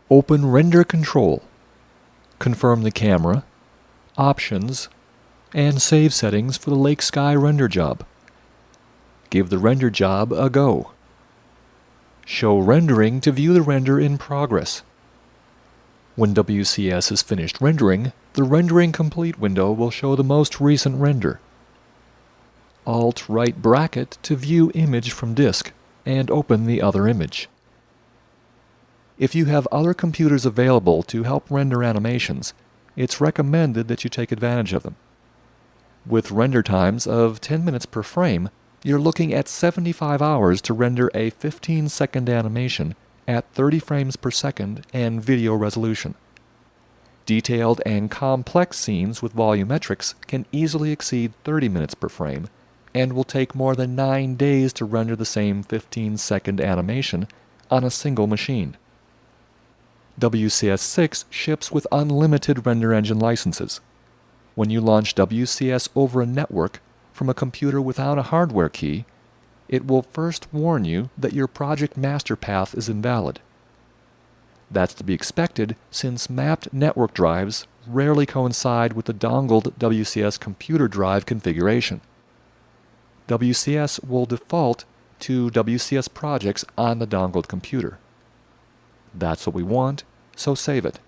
Open Render Control. Confirm the camera, options, and save settings for the Lake Sky render job. Give the render job a go. Show rendering to view the render in progress. When WCS is finished rendering, the Rendering Complete window will show the most recent render. Alt-right bracket to view image from disk and open the other image. If you have other computers available to help render animations, it's recommended that you take advantage of them. With render times of 10 minutes per frame, you're looking at 75 hours to render a 15-second animation at 30 frames per second and video resolution. Detailed and complex scenes with volumetrics can easily exceed 30 minutes per frame and will take more than 9 days to render the same 15-second animation on a single machine. WCS 6 ships with unlimited render engine licenses. When you launch WCS over a network from a computer without a hardware key, it will first warn you that your project master path is invalid. That's to be expected since mapped network drives rarely coincide with the dongled WCS computer drive configuration. WCS will default to WCS projects on the dongled computer. That's what we want, so save it.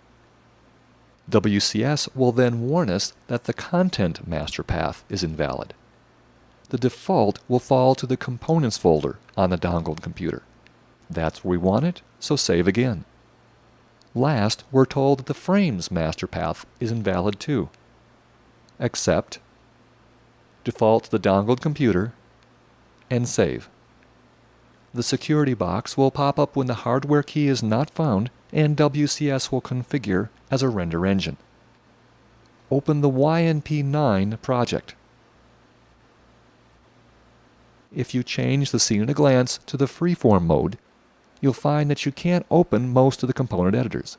WCS will then warn us that the content master path is invalid. The default will fall to the components folder on the dongled computer. That's where we want it, so save again. Last, we're told that the frames master path is invalid too. Accept, default to the dongled computer, and save. The security box will pop up when the hardware key is not found and WCS will configure as a render engine. Open the YNP9 project. If you change the Scene at a Glance to the freeform mode, you'll find that you can't open most of the component editors.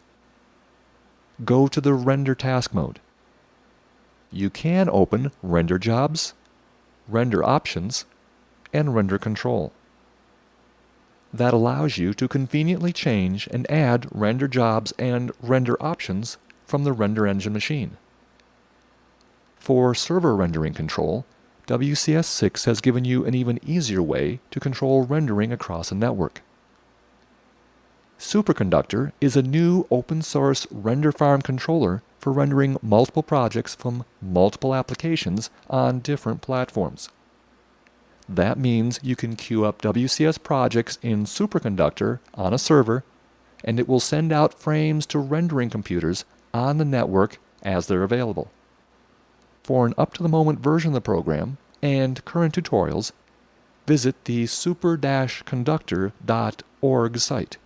Go to the Render Task mode. You can open Render Jobs, Render Options, and Render Control. That allows you to conveniently change and add render jobs and render options from the render engine machine. For server rendering control, WCS 6 has given you an even easier way to control rendering across a network. Superconductor is a new open-source render farm controller for rendering multiple projects from multiple applications on different platforms. That means you can queue up WCS projects in Superconductor on a server, and it will send out frames to rendering computers on the network as they're available. For an up-to-the-moment version of the program and current tutorials, visit the super-conductor.org site.